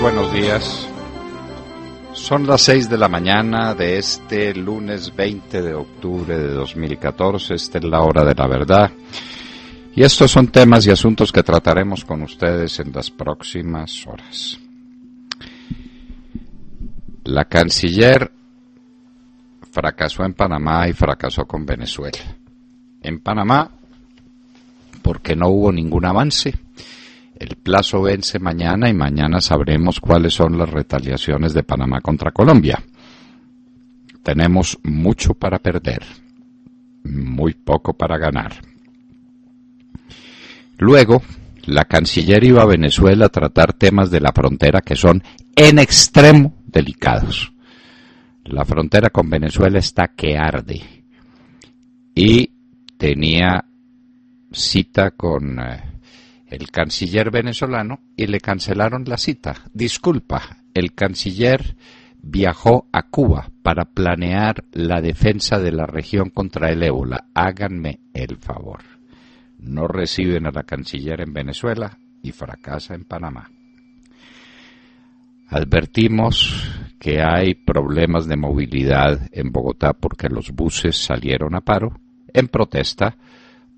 buenos días. Son las 6 de la mañana de este lunes 20 de octubre de 2014. Esta es la hora de la verdad. Y estos son temas y asuntos que trataremos con ustedes en las próximas horas. La canciller fracasó en Panamá y fracasó con Venezuela. En Panamá, porque no hubo ningún avance. El plazo vence mañana y mañana sabremos cuáles son las retaliaciones de Panamá contra Colombia. Tenemos mucho para perder, muy poco para ganar. Luego, la canciller iba a Venezuela a tratar temas de la frontera que son en extremo delicados. La frontera con Venezuela está que arde. Y tenía cita con el canciller venezolano y le cancelaron la cita. Disculpa, el canciller viajó a Cuba para planear la defensa de la región contra el ébola. Háganme el favor. No reciben a la canciller en Venezuela y fracasa en Panamá. Advertimos que hay problemas de movilidad en Bogotá porque los buses salieron a paro en protesta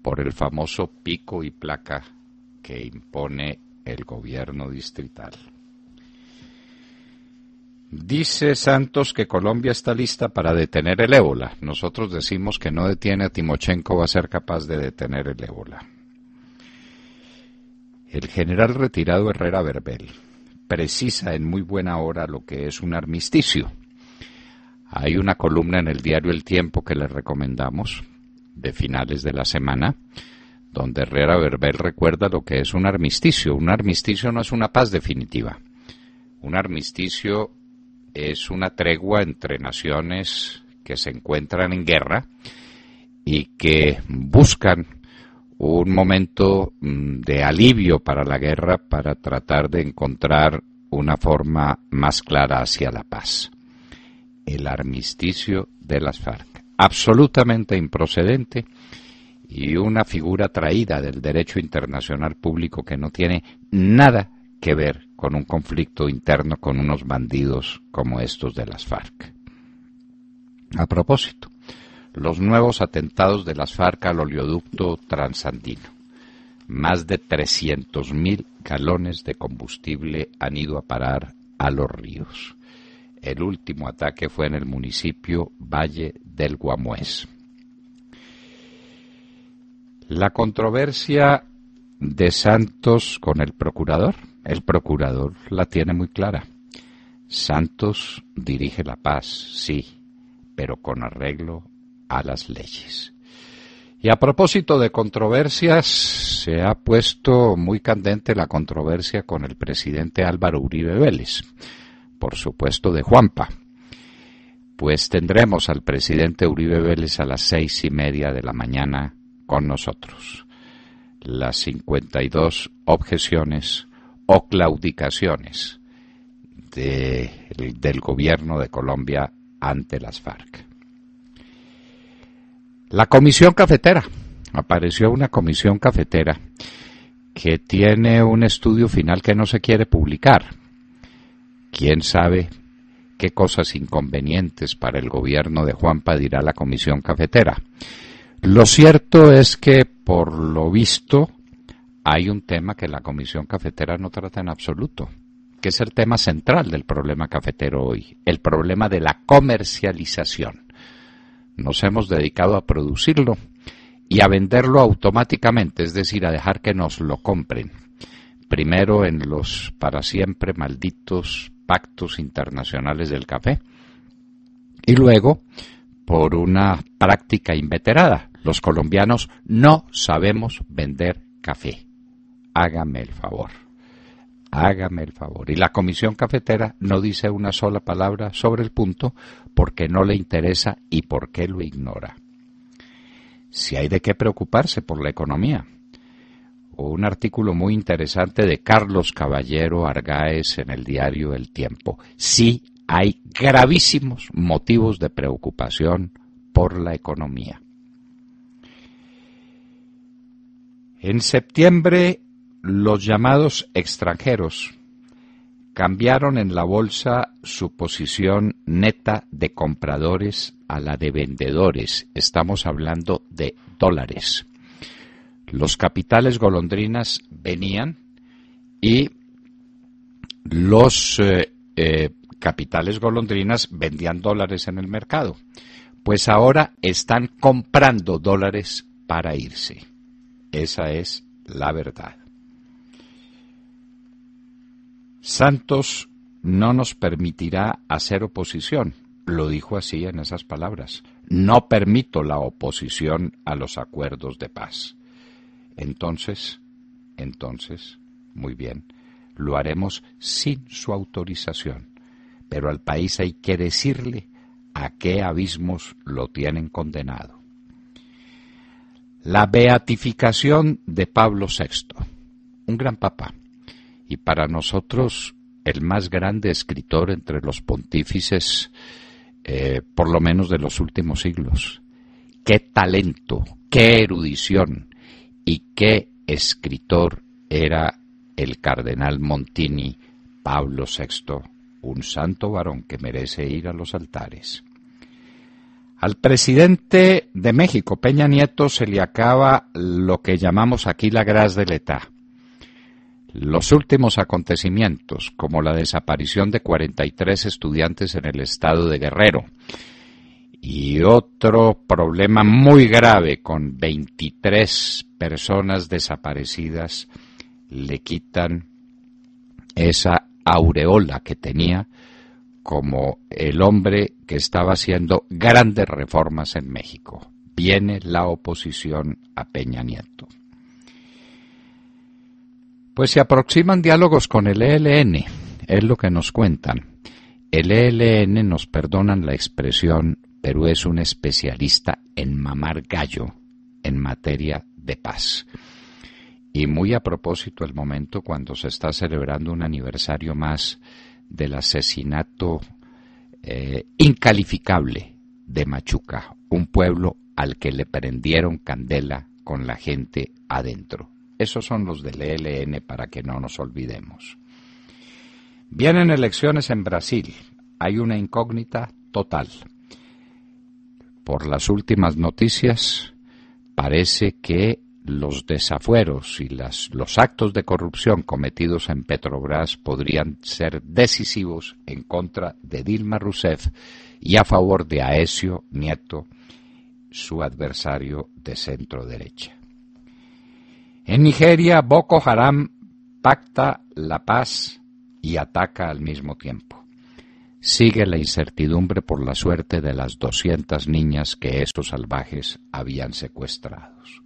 por el famoso pico y placa que impone el gobierno distrital. Dice Santos que Colombia está lista para detener el ébola. Nosotros decimos que no detiene a Timochenko, va a ser capaz de detener el ébola. El general retirado Herrera Verbel precisa en muy buena hora lo que es un armisticio. Hay una columna en el diario El Tiempo que le recomendamos, de finales de la semana, donde Herrera Verbel recuerda lo que es un armisticio. Un armisticio no es una paz definitiva. Un armisticio es una tregua entre naciones que se encuentran en guerra y que buscan un momento de alivio para la guerra para tratar de encontrar una forma más clara hacia la paz. El armisticio de las FARC. Absolutamente improcedente y una figura traída del derecho internacional público que no tiene nada que ver con un conflicto interno con unos bandidos como estos de las FARC. A propósito, los nuevos atentados de las FARC al oleoducto transandino. Más de 300.000 galones de combustible han ido a parar a los ríos. El último ataque fue en el municipio Valle del Guamués. La controversia de Santos con el procurador la tiene muy clara. Santos dirige la paz, sí, pero con arreglo a las leyes. Y a propósito de controversias, se ha puesto muy candente la controversia con el presidente Álvaro Uribe Vélez, por supuesto de Juanpa. Pues tendremos al presidente Uribe Vélez a las 6:30 de la mañana con nosotros. Las 52 objeciones o claudicaciones del gobierno de Colombia ante las FARC. La comisión cafetera. Apareció una comisión cafetera que tiene un estudio final que no se quiere publicar. ¿Quién sabe qué cosas inconvenientes para el gobierno de Juanpa dirá la comisión cafetera? Lo cierto es que, por lo visto, hay un tema que la Comisión Cafetera no trata en absoluto, que es el tema central del problema cafetero hoy, el problema de la comercialización. Nos hemos dedicado a producirlo y a venderlo automáticamente, es decir, a dejar que nos lo compren. Primero en los para siempre malditos pactos internacionales del café y luego por una práctica inveterada. Los colombianos no sabemos vender café. Hágame el favor. Hágame el favor. Y la Comisión Cafetera no dice una sola palabra sobre el punto porque no le interesa y porque lo ignora. Si hay de qué preocuparse por la economía. Un artículo muy interesante de Carlos Caballero Argáez en el diario El Tiempo. Sí hay gravísimos motivos de preocupación por la economía. En septiembre, los llamados extranjeros cambiaron en la bolsa su posición neta de compradores a la de vendedores. Estamos hablando de dólares. Los capitales golondrinas venían y los capitales golondrinas vendían dólares en el mercado. Pues ahora están comprando dólares para irse. Esa es la verdad. Santos no nos permitirá hacer oposición. Lo dijo así en esas palabras. No permito la oposición a los acuerdos de paz. Entonces, muy bien, lo haremos sin su autorización. Pero al país hay que decirle a qué abismos lo tienen condenado. La beatificación de Pablo VI, un gran papa, y para nosotros el más grande escritor entre los pontífices, por lo menos de los últimos siglos. Qué talento, qué erudición y qué escritor era el cardenal Montini, Pablo VI, un santo varón que merece ir a los altares. Al presidente de México, Peña Nieto, se le acaba lo que llamamos aquí la grâce de l'État. Los últimos acontecimientos, como la desaparición de 43 estudiantes en el estado de Guerrero, y otro problema muy grave con 23 personas desaparecidas, le quitan esa aureola que tenía como el hombre que estaba haciendo grandes reformas en México. Viene la oposición a Peña Nieto. Pues se aproximan diálogos con el ELN, es lo que nos cuentan. El ELN, nos perdonan la expresión, pero es un especialista en mamar gallo en materia de paz. Y muy a propósito el momento cuando se está celebrando un aniversario más del asesinato incalificable de Machuca, un pueblo al que le prendieron candela con la gente adentro. Esos son los del ELN para que no nos olvidemos. Vienen elecciones en Brasil. Hay una incógnita total. Por las últimas noticias, parece que los desafueros y los actos de corrupción cometidos en Petrobras podrían ser decisivos en contra de Dilma Rousseff y a favor de Aécio Nieto, su adversario de centro derecha. En Nigeria, Boko Haram pacta la paz y ataca al mismo tiempo. Sigue la incertidumbre por la suerte de las 200 niñas que estos salvajes habían secuestrados.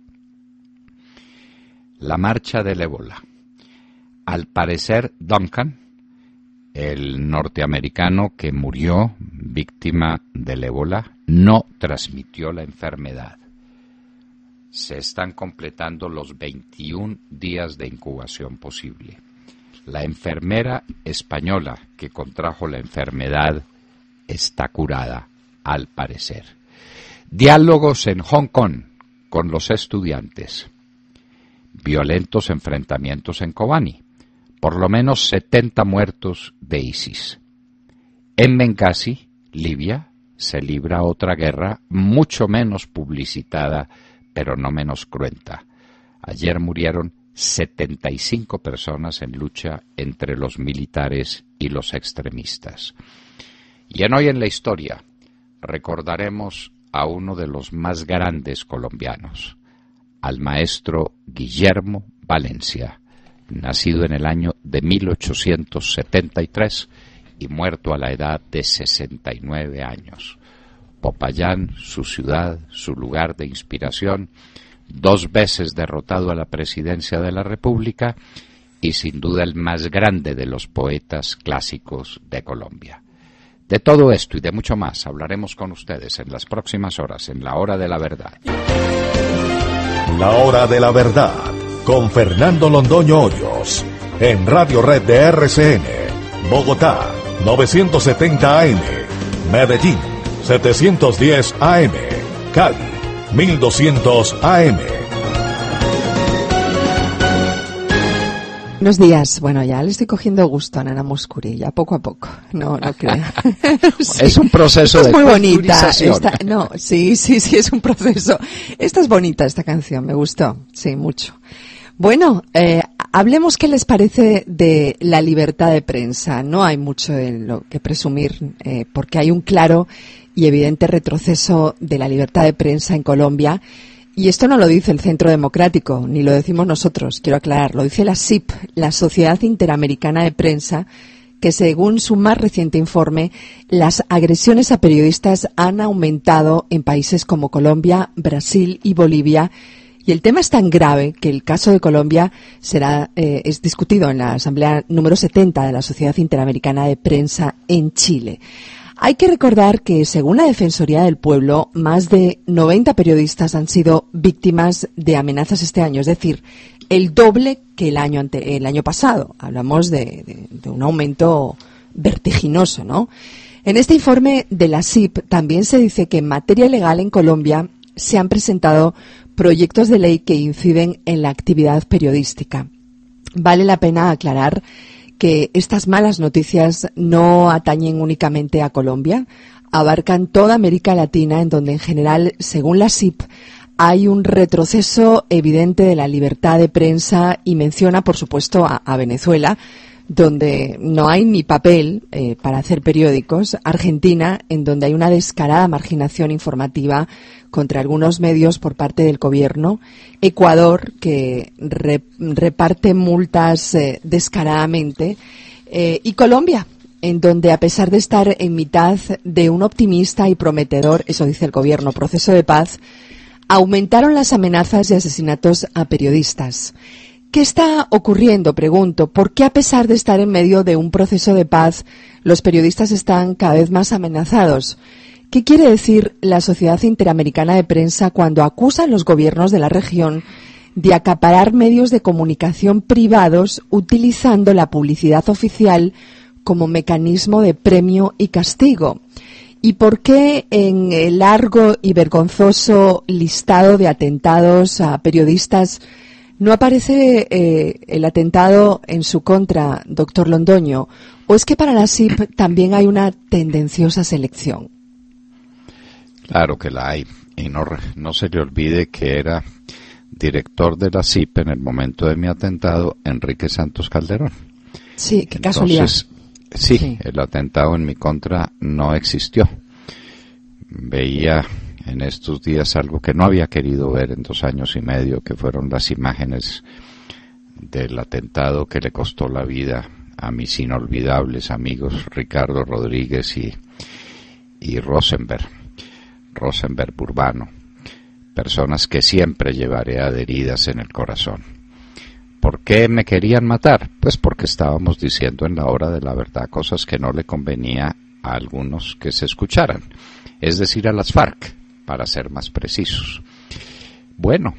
La marcha del ébola. Al parecer, Duncan, el norteamericano que murió víctima del ébola, no transmitió la enfermedad. Se están completando los 21 días de incubación posible. La enfermera española que contrajo la enfermedad está curada, al parecer. Diálogos en Hong Kong con los estudiantes. Violentos enfrentamientos en Kobani. Por lo menos 70 muertos de ISIS. En Benghazi, Libia, se libra otra guerra mucho menos publicitada, pero no menos cruenta. Ayer murieron 75 personas en lucha entre los militares y los extremistas. Y en Hoy en la Historia recordaremos a uno de los más grandes colombianos, al maestro Guillermo Valencia, nacido en el año de 1873 y muerto a la edad de 69 años. Popayán, su ciudad, su lugar de inspiración, 2 veces derrotado a la presidencia de la República y sin duda el más grande de los poetas clásicos de Colombia. De todo esto y de mucho más hablaremos con ustedes en las próximas horas, en La Hora de la Verdad. La Hora de la Verdad, con Fernando Londoño Hoyos, en Radio Red de RCN, Bogotá, 970 AM, Medellín, 710 AM, Cali, 1200 AM. Buenos días. Bueno, ya le estoy cogiendo gusto a Nana Mouskouri, ya poco a poco. No crea. Sí. Es un proceso de muy bonita. Sí, es un proceso. Esta es bonita, esta canción, me gustó. Sí, mucho. Bueno, hablemos qué les parece de la libertad de prensa. No hay mucho en lo que presumir, porque hay un claro y evidente retroceso de la libertad de prensa en Colombia. Y esto no lo dice el Centro Democrático, ni lo decimos nosotros, quiero aclarar, lo dice la SIP, la Sociedad Interamericana de Prensa, que según su más reciente informe, las agresiones a periodistas han aumentado en países como Colombia, Brasil y Bolivia. Y el tema es tan grave que el caso de Colombia es discutido en la Asamblea número 70 de la Sociedad Interamericana de Prensa en Chile. Hay que recordar que, según la Defensoría del Pueblo, más de 90 periodistas han sido víctimas de amenazas este año, es decir, el doble que el año pasado. Hablamos de un aumento vertiginoso, ¿no? En este informe de la SIP también se dice que en materia legal en Colombia se han presentado proyectos de ley que inciden en la actividad periodística. Vale la pena aclarar que estas malas noticias no atañen únicamente a Colombia, abarcan toda América Latina, en donde en general, según la SIP, hay un retroceso evidente de la libertad de prensa y menciona, por supuesto, a Venezuela, donde no hay ni papel para hacer periódicos, Argentina, en donde hay una descarada marginación informativa contra algunos medios por parte del gobierno, Ecuador, que reparte multas descaradamente, y Colombia, en donde, a pesar de estar en mitad de un optimista y prometedor, eso dice el gobierno, proceso de paz, aumentaron las amenazas y asesinatos a periodistas. ¿Qué está ocurriendo? Pregunto. ¿Por qué, a pesar de estar en medio de un proceso de paz, los periodistas están cada vez más amenazados? ¿Qué quiere decir la Sociedad Interamericana de Prensa cuando acusa a los gobiernos de la región de acaparar medios de comunicación privados utilizando la publicidad oficial como mecanismo de premio y castigo? ¿Y por qué en el largo y vergonzoso listado de atentados a periodistas no aparece el atentado en su contra, doctor Londoño? ¿O es que para la SIP también hay una tendenciosa selección? Claro que la hay. Y no se le olvide que era director de la SIP en el momento de mi atentado, Enrique Santos Calderón. Sí, qué casualidad. Sí, el atentado en mi contra no existió. Veía en estos días algo que no había querido ver en 2 años y medio, que fueron las imágenes del atentado que le costó la vida a mis inolvidables amigos Ricardo Rodríguez y Rosenberg Burbano, personas que siempre llevaré adheridas en el corazón. ¿Por qué me querían matar? Pues porque estábamos diciendo en la hora de la verdad cosas que no le convenía a algunos que se escucharan, es decir, a las FARC, para ser más precisos. Bueno,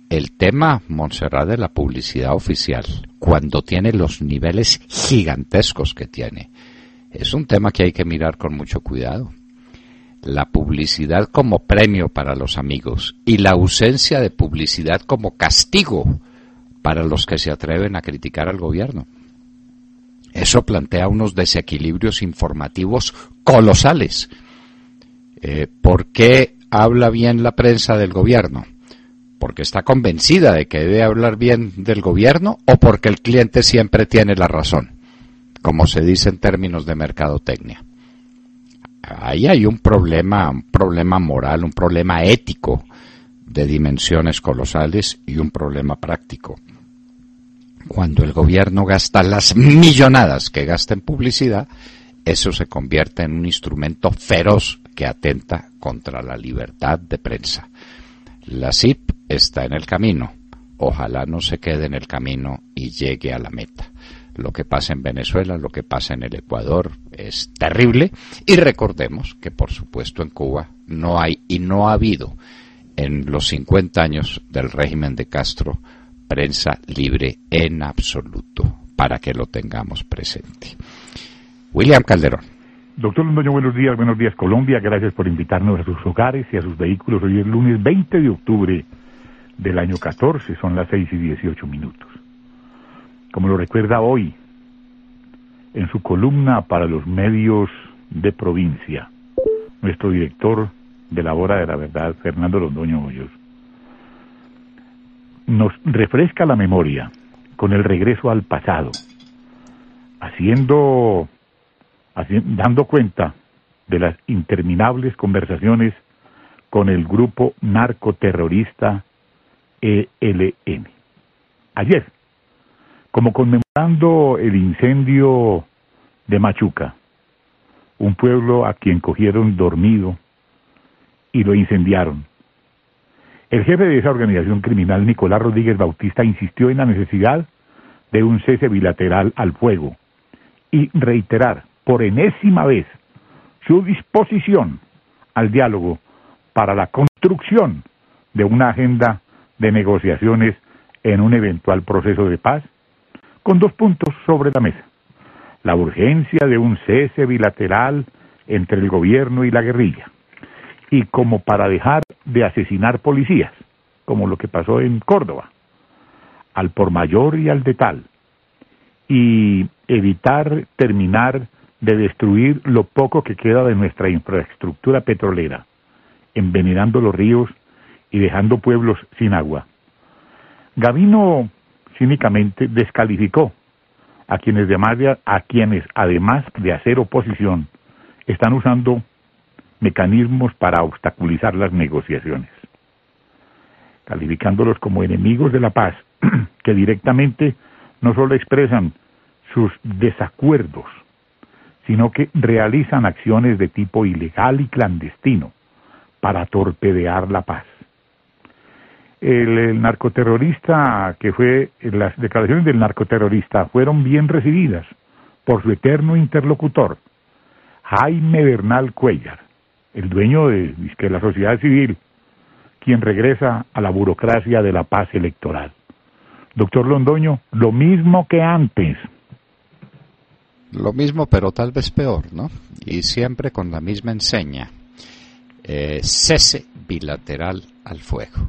el tema, Montserrat, de la publicidad oficial, cuando tiene los niveles gigantescos que tiene, es un tema que hay que mirar con mucho cuidado. La publicidad como premio para los amigos y la ausencia de publicidad como castigo para los que se atreven a criticar al gobierno. Eso plantea unos desequilibrios informativos colosales. ¿Por qué habla bien la prensa del gobierno? ¿Porque está convencida de que debe hablar bien del gobierno o porque el cliente siempre tiene la razón? Como se dice en términos de mercadotecnia. Ahí hay un problema moral, un problema ético de dimensiones colosales y un problema práctico. Cuando el gobierno gasta las millonadas que gasta en publicidad, eso se convierte en un instrumento feroz que atenta contra la libertad de prensa. La SIP está en el camino. Ojalá no se quede en el camino y llegue a la meta. Lo que pasa en Venezuela, lo que pasa en el Ecuador es terrible. Y recordemos que, por supuesto, en Cuba no hay y no ha habido en los 50 años del régimen de Castro prensa libre en absoluto, para que lo tengamos presente. William Calderón. Doctor Londoño, buenos días Colombia, gracias por invitarnos a sus hogares y a sus vehículos. Hoy es lunes 20 de octubre del año 14, son las 6:18. como lo recuerda hoy en su columna para los medios de provincia, nuestro director de la Hora de la Verdad, Fernando Londoño Hoyos, nos refresca la memoria con el regreso al pasado, dando cuenta de las interminables conversaciones con el grupo narcoterrorista ELN. Ayer, como conmemorando el incendio de Machuca, un pueblo a quien cogieron dormido y lo incendiaron, el jefe de esa organización criminal, Nicolás Rodríguez Bautista, insistió en la necesidad de un cese bilateral al fuego y reiterar por enésima vez su disposición al diálogo para la construcción de una agenda de negociaciones en un eventual proceso de paz, con 2 puntos sobre la mesa: la urgencia de un cese bilateral entre el gobierno y la guerrilla, y como para dejar de asesinar policías, como lo que pasó en Córdoba, al por mayor y al de tal, y evitar terminar de destruir lo poco que queda de nuestra infraestructura petrolera, envenenando los ríos y dejando pueblos sin agua. Gavino cínicamente descalificó a quienes además de hacer oposición, están usando mecanismos para obstaculizar las negociaciones, calificándolos como enemigos de la paz, que directamente no solo expresan sus desacuerdos, sino que realizan acciones de tipo ilegal y clandestino para torpedear la paz. El narcoterrorista las declaraciones del narcoterrorista fueron bien recibidas por su eterno interlocutor, Jaime Bernal Cuéllar, el dueño de la sociedad civil, quien regresa a la burocracia de la paz electoral. Doctor Londoño, lo mismo que antes. Lo mismo, pero tal vez peor, ¿no? Y siempre con la misma enseña. Cese bilateral al fuego.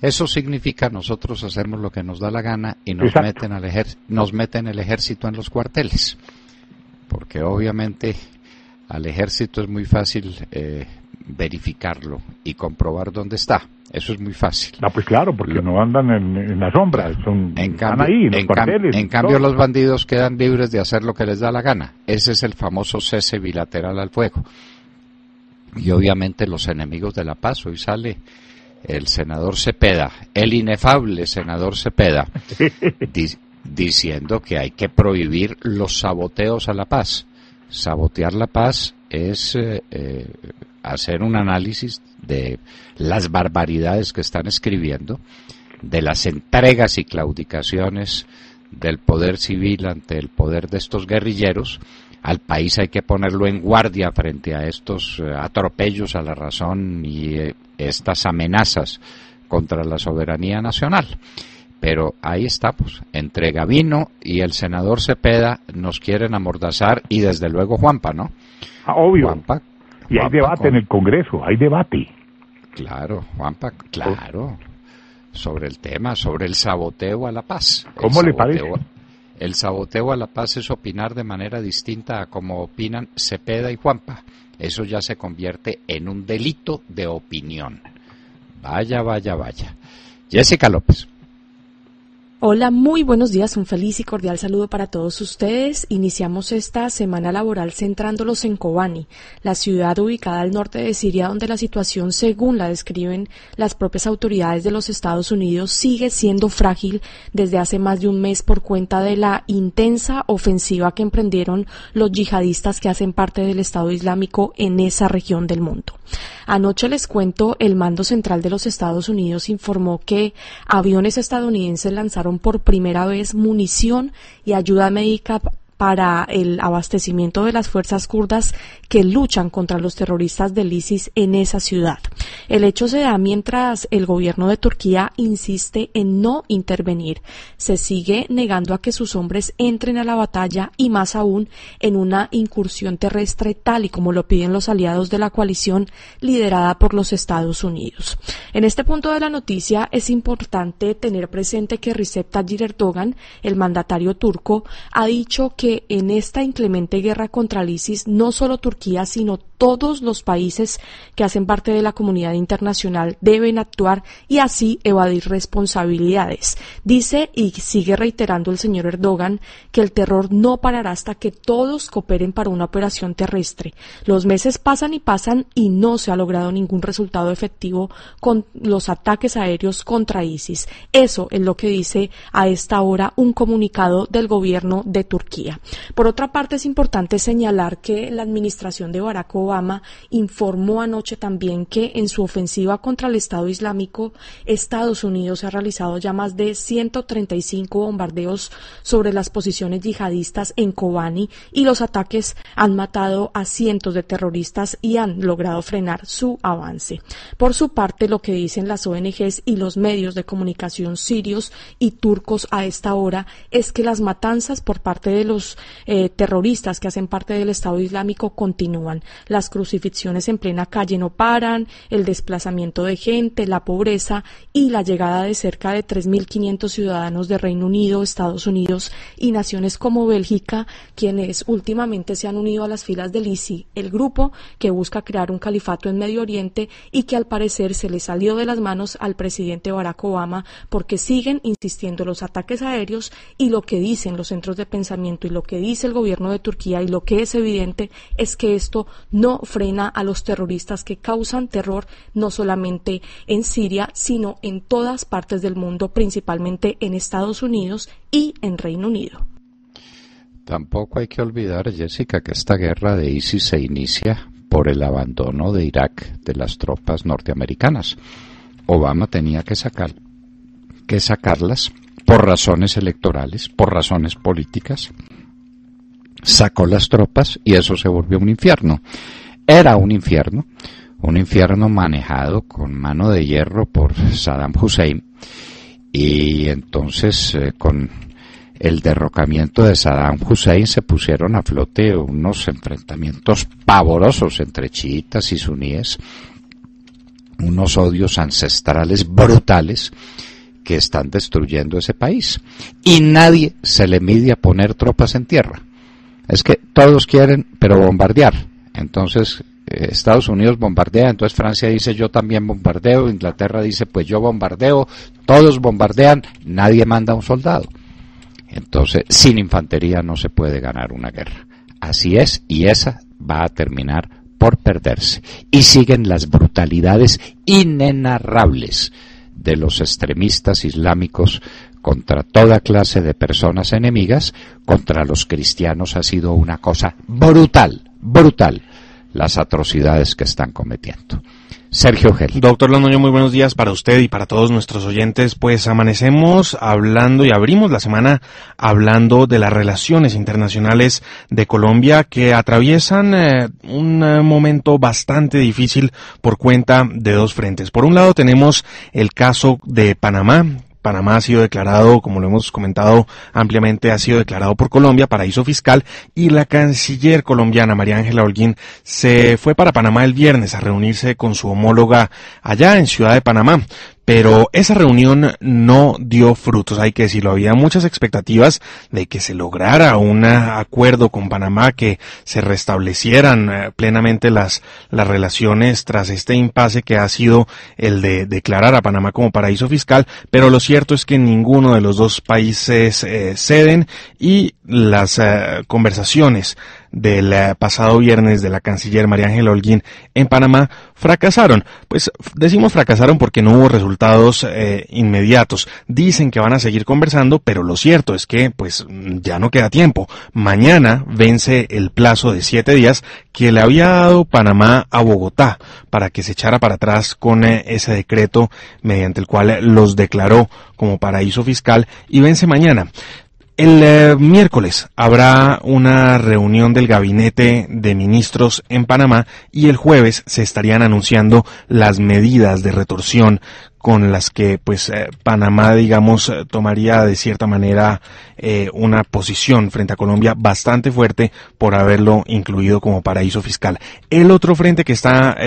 Eso significa nosotros hacemos lo que nos da la gana y nos meten el ejército en los cuarteles. Porque obviamente al ejército es muy fácil verificarlo y comprobar dónde está. Eso es muy fácil. Ah, pues claro, porque no andan en la sombra, están ahí, en los cuarteles. En cambio, los bandidos quedan libres de hacer lo que les da la gana. Ese es el famoso cese bilateral al fuego. Y obviamente los enemigos de la paz, hoy sale el senador Cepeda, el inefable senador Cepeda, diciendo que hay que prohibir los saboteos a la paz. Sabotear la paz es hacer un análisis de las barbaridades que están escribiendo, de las entregas y claudicaciones del poder civil ante el poder de estos guerrilleros. Al país hay que ponerlo en guardia frente a estos atropellos a la razón y estas amenazas contra la soberanía nacional. Pero ahí estamos, entre Gavino y el senador Cepeda nos quieren amordazar, y desde luego Juanpa, ¿no? Obvio. Juanpa, y hay debate en el Congreso, hay debate. Claro, Juanpa, claro, sobre el tema, sobre el saboteo a la paz. ¿Cómo le parece? El saboteo a la paz es opinar de manera distinta a como opinan Cepeda y Juanpa. Eso ya se convierte en un delito de opinión. Vaya, vaya, vaya. Jessica López. Hola, muy buenos días, un feliz y cordial saludo para todos ustedes. Iniciamos esta semana laboral centrándolos en Kobani, la ciudad ubicada al norte de Siria, donde la situación, según la describen las propias autoridades de los Estados Unidos, sigue siendo frágil desde hace más de un mes por cuenta de la intensa ofensiva que emprendieron los yihadistas que hacen parte del Estado Islámico en esa región del mundo. Anoche, les cuento, el Mando Central de los Estados Unidos informó que aviones estadounidenses lanzaron por primera vez munición y ayuda médica para el abastecimiento de las fuerzas kurdas que luchan contra los terroristas del ISIS en esa ciudad. El hecho se da mientras el gobierno de Turquía insiste en no intervenir. Se sigue negando a que sus hombres entren a la batalla y más aún en una incursión terrestre tal y como lo piden los aliados de la coalición liderada por los Estados Unidos. En este punto de la noticia es importante tener presente que Recep Tayyip Erdogan, el mandatario turco, ha dicho que en esta inclemente guerra contra el ISIS no solo Turquía sino todos los países que hacen parte de la comunidad internacional deben actuar y así evadir responsabilidades. Dice y sigue reiterando el señor Erdogan que el terror no parará hasta que todos cooperen para una operación terrestre. Los meses pasan y no se ha logrado ningún resultado efectivo con los ataques aéreos contra ISIS. Eso es lo que dice a esta hora un comunicado del gobierno de Turquía. Por otra parte, es importante señalar que la administración de Barack Obama informó anoche también que en su ofensiva contra el Estado Islámico, Estados Unidos ha realizado ya más de 135 bombardeos sobre las posiciones yihadistas en Kobani y los ataques han matado a cientos de terroristas y han logrado frenar su avance. Por su parte, lo que dicen las ONGs y los medios de comunicación sirios y turcos a esta hora es que las matanzas por parte de los terroristas que hacen parte del Estado Islámico continúan. Las crucifixiones en plena calle no paran, el desplazamiento de gente, la pobreza y la llegada de cerca de 3.500 ciudadanos de Reino Unido, Estados Unidos y naciones como Bélgica, quienes últimamente se han unido a las filas del ISIS, el grupo que busca crear un califato en Medio Oriente y que al parecer se le salió de las manos al presidente Barack Obama porque siguen insistiendo los ataques aéreos y lo que dicen los centros de pensamiento y lo que dice el gobierno de Turquía y lo que es evidente es que esto no frena a los terroristas que causan terror no solamente en Siria sino en todas partes del mundo, principalmente en Estados Unidos y en Reino Unido. Tampoco hay que olvidar, Jessica, que esta guerra de ISIS se inicia por el abandono de Irak de las tropas norteamericanas. Obama tenía que sacarlas por razones electorales, por razones políticas. Sacó las tropas y eso se volvió un infierno. Era un infierno manejado con mano de hierro por Saddam Hussein. Y entonces con el derrocamiento de Saddam Hussein se pusieron a flote unos enfrentamientos pavorosos entre chiitas y suníes, unos odios ancestrales brutales que están destruyendo ese país. Y nadie se le mide a poner tropas en tierra. Es que todos quieren, pero bombardear. Entonces Estados Unidos bombardea, entonces Francia dice yo también bombardeo, Inglaterra dice pues yo bombardeo, todos bombardean, nadie manda un soldado. Entonces, sin infantería no se puede ganar una guerra. Así es, y esa va a terminar por perderse. Y siguen las brutalidades inenarrables de los extremistas islámicos contra toda clase de personas enemigas. Contra los cristianos ha sido una cosa brutal las atrocidades que están cometiendo. Sergio Gel. Doctor Londoño, muy buenos días para usted y para todos nuestros oyentes. Pues amanecemos hablando y abrimos la semana hablando de las relaciones internacionales de Colombia que atraviesan un momento bastante difícil por cuenta de dos frentes. Por un lado tenemos el caso de Panamá. Panamá ha sido declarado, como lo hemos comentado ampliamente, ha sido declarado por Colombia paraíso fiscal y la canciller colombiana María Ángela Holguín se fue para Panamá el viernes a reunirse con su homóloga allá en Ciudad de Panamá. Pero esa reunión no dio frutos, hay que decirlo. Había muchas expectativas de que se lograra un acuerdo con Panamá, que se restablecieran plenamente las relaciones tras este impasse que ha sido el de declarar a Panamá como paraíso fiscal, pero lo cierto es que ninguno de los dos países ceden y las conversaciones del pasado viernes de la canciller María Ángela Holguín en Panamá fracasaron. Pues decimos fracasaron porque no hubo resultados inmediatos. Dicen que van a seguir conversando, pero lo cierto es que pues ya no queda tiempo. Mañana vence el plazo de 7 días que le había dado Panamá a Bogotá para que se echara para atrás con ese decreto mediante el cual los declaró como paraíso fiscal, y vence mañana. El miércoles habrá una reunión del gabinete de ministros en Panamá y el jueves se estarían anunciando las medidas de retorsión con las que Panamá, digamos, tomaría de cierta manera una posición frente a Colombia bastante fuerte por haberlo incluido como paraíso fiscal. El otro frente que está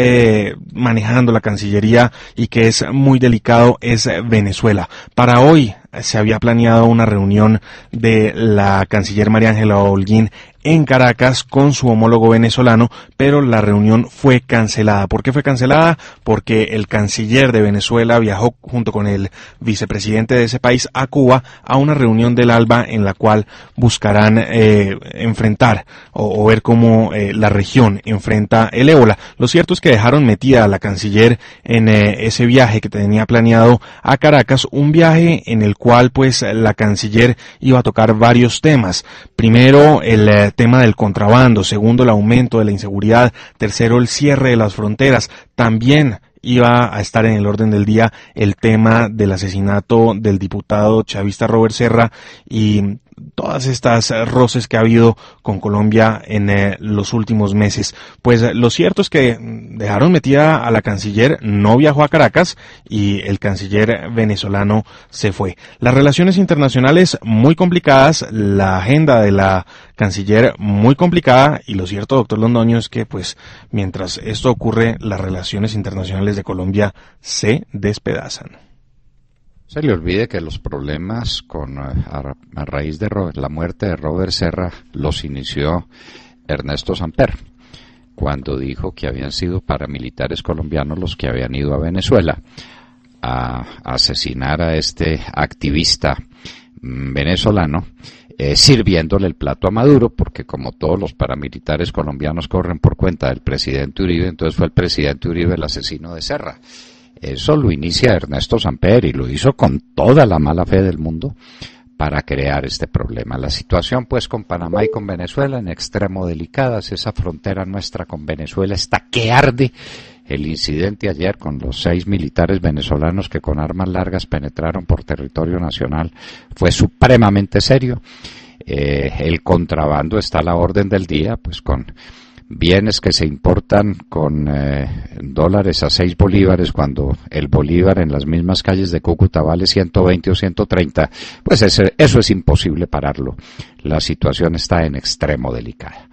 manejando la Cancillería y que es muy delicado es Venezuela. Para hoy se había planeado una reunión de la canciller María Ángela Holguín en Caracas con su homólogo venezolano, pero la reunión fue cancelada. ¿Por qué fue cancelada? Porque el canciller de Venezuela viajó junto con el vicepresidente de ese país a Cuba a una reunión del ALBA en la cual buscarán enfrentar o ver cómo la región enfrenta el ébola. Lo cierto es que dejaron metida a la canciller en ese viaje que tenía planeado a Caracas, un viaje en el cual la canciller iba a tocar varios temas. Primero, el tema del contrabando. Segundo, el aumento de la inseguridad. Tercero, el cierre de las fronteras. También iba a estar en el orden del día el tema del asesinato del diputado chavista Robert Serra y todas estas roces que ha habido con Colombia en los últimos meses. Pues lo cierto es que dejaron metida a la canciller, no viajó a Caracas y el canciller venezolano se fue. Las relaciones internacionales muy complicadas, la agenda de la canciller muy complicada y lo cierto, doctor Londoño, es que mientras esto ocurre, las relaciones internacionales de Colombia se despedazan. Se le olvide que los problemas a raíz de la muerte de Robert Serra los inició Ernesto Samper, cuando dijo que habían sido paramilitares colombianos los que habían ido a Venezuela a asesinar a este activista venezolano, sirviéndole el plato a Maduro, porque como todos los paramilitares colombianos corren por cuenta del presidente Uribe, entonces fue el presidente Uribe el asesino de Serra. Eso lo inicia Ernesto Samper y lo hizo con toda la mala fe del mundo para crear este problema. La situación con Panamá y con Venezuela en extremo delicada. Esa frontera nuestra con Venezuela está que arde. El incidente ayer con los 6 militares venezolanos que con armas largas penetraron por territorio nacional fue supremamente serio. El contrabando está a la orden del día, con bienes que se importan con dólares a 6 bolívares, cuando el bolívar en las mismas calles de Cúcuta vale 120 o 130, eso es imposible pararlo. La situación está en extremo delicada.